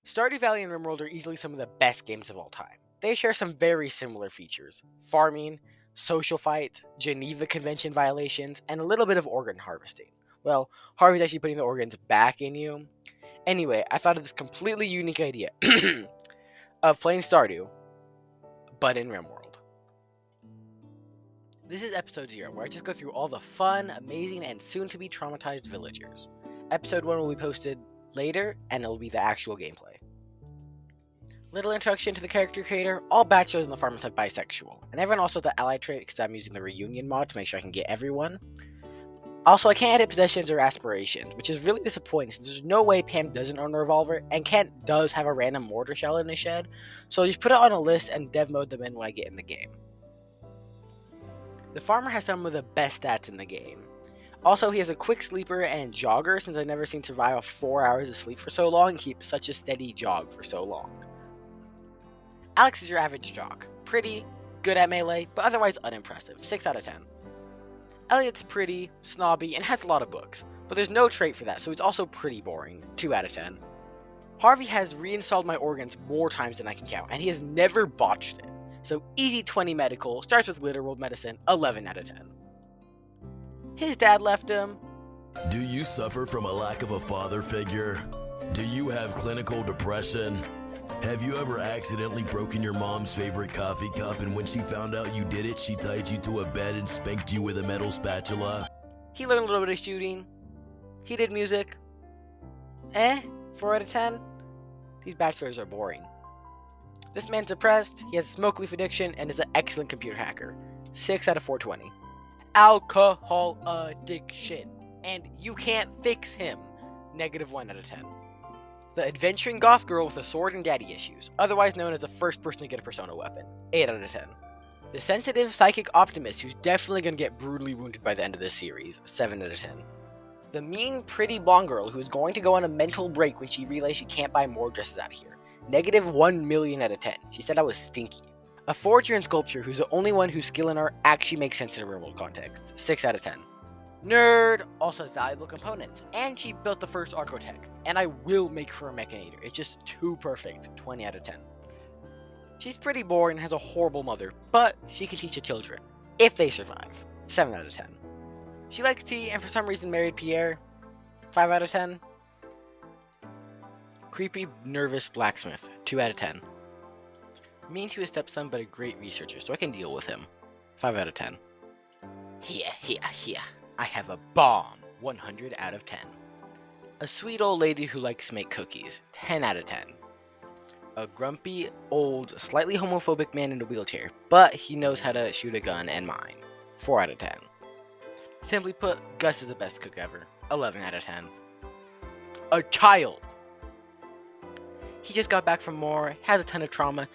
Stardew Valley and Rimworld are easily some of the best games of all time. They share some very similar features: farming, social fight, Geneva Convention violations, and a little bit of organ harvesting. Well, Harvey's actually putting the organs back in you. Anyway, I thought of this completely unique idea of playing Stardew, but in Rimworld. This is episode 0, where I just go through all the fun, amazing, and soon-to-be traumatized villagers. Episode 1 will be posted later, and it'll be the actual gameplay. Little introduction to the character creator: all bachelors in the farm are bisexual, and everyone also has the ally trait because I'm using the reunion mod to make sure I can get everyone. Also, I can't edit possessions or aspirations, which is really disappointing since there's no way Pam doesn't own a revolver, and Kent does have a random mortar shell in his shed, so I just put it on a list and dev mode them in when I get in the game. The farmer has some of the best stats in the game. Also, he has a quick sleeper and jogger, since I've never seen survive off 4 hours of sleep for so long and keep such a steady jog for so long. Alex is your average jock. Pretty, good at melee, but otherwise unimpressive. 6 out of 10. Elliot's pretty, snobby, and has a lot of books, but there's no trait for that, so he's also pretty boring. 2 out of 10. Harvey has reinstalled my organs more times than I can count, and he has never botched it. So easy 20 medical, starts with Glitterworld medicine, 11 out of 10. His dad left him. Do you suffer from a lack of a father figure? Do you have clinical depression? Have you ever accidentally broken your mom's favorite coffee cup, and when she found out you did it, she tied you to a bed and spanked you with a metal spatula? He learned a little bit of shooting. He did music. 4 out of 10. These bachelors are boring. This man's depressed, he has a smoke leaf addiction, and is an excellent computer hacker. 6 out of 420. Alcohol addiction, and you can't fix him. -1 out of 10. The adventuring goth girl with a sword and daddy issues, otherwise known as the first person to get a persona weapon. 8 out of 10. The sensitive psychic optimist who's definitely going to get brutally wounded by the end of this series. 7 out of 10. The mean, pretty blonde girl who is going to go on a mental break when she realizes she can't buy more dresses out of here. -1 million out of 10. She said I was stinky. A forger and sculptor who's the only one whose skill in art actually makes sense in a real world context. 6 out of 10. Nerd also has valuable components, and she built the first Archotech, and I will make her a Mechanator. It's just too perfect. 20 out of 10. She's pretty boring and has a horrible mother, but she can teach the children, if they survive. 7 out of 10. She likes tea and for some reason married Pierre. 5 out of 10. Creepy, nervous blacksmith. 2 out of 10. Mean to his stepson, but a great researcher, so I can deal with him. 5 out of 10. Here. I have a bomb. 100 out of 10. A sweet old lady who likes to make cookies. 10 out of 10. A grumpy, old, slightly homophobic man in a wheelchair, but he knows how to shoot a gun and mine. 4 out of 10. Simply put, Gus is the best cook ever. 11 out of 10. A child. He just got back from war, has a ton of trauma.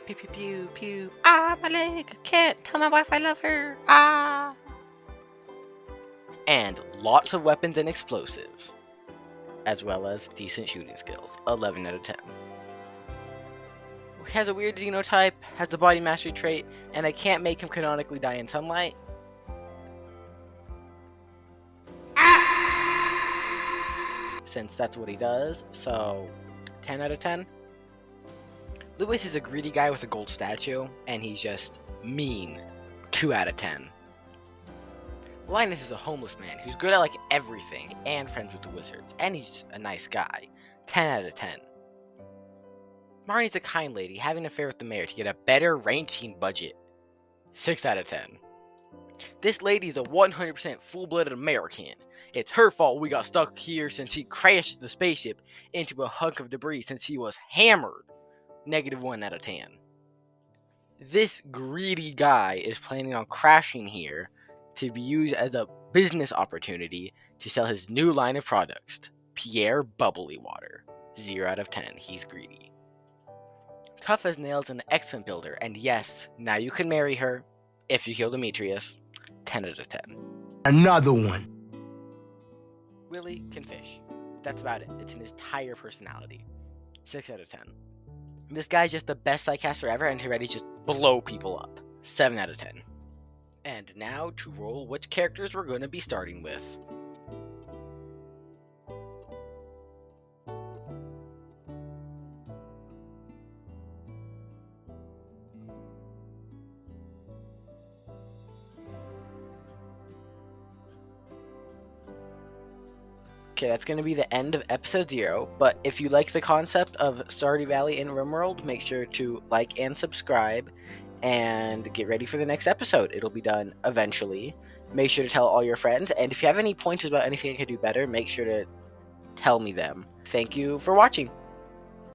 Pew pew pew pew. Ah, my leg. Can't tell my wife I love her. Ah. And lots of weapons and explosives, as well as decent shooting skills. 11 out of 10. He has a weird xenotype, has the body mastery trait, and I can't make him canonically die in sunlight. Since that's what he does, so 10 out of 10. Lewis is a greedy guy with a gold statue, and he's just mean. 2 out of 10. Linus is a homeless man who's good at like everything and friends with the wizards, and he's a nice guy. 10 out of 10. Marnie's a kind lady having an affair with the mayor to get a better ranching budget. 6 out of 10. This lady is a 100% full-blooded American. It's her fault we got stuck here since she crashed the spaceship into a hunk of debris since she was hammered. -1 out of 10. This greedy guy is planning on crashing here to be used as a business opportunity to sell his new line of products, Pierre Bubbly Water. 0 out of 10. He's greedy. Tough as nails and an excellent builder, and yes, now you can marry her if you kill Demetrius. 10 out of 10. Another one. Willie can fish. That's about it. It's an entire personality. 6 out of 10. This guy's just the best sidecaster ever, and he's ready to just blow people up. 7 out of 10. And now to roll which characters we're going to be starting with. Okay, that's going to be the end of episode 0. But if you like the concept of Stardew Valley and Rimworld, make sure to like and subscribe and get ready for the next episode. It'll be done eventually. Make sure to tell all your friends. And if you have any pointers about anything I could do better, make sure to tell me them. Thank you for watching.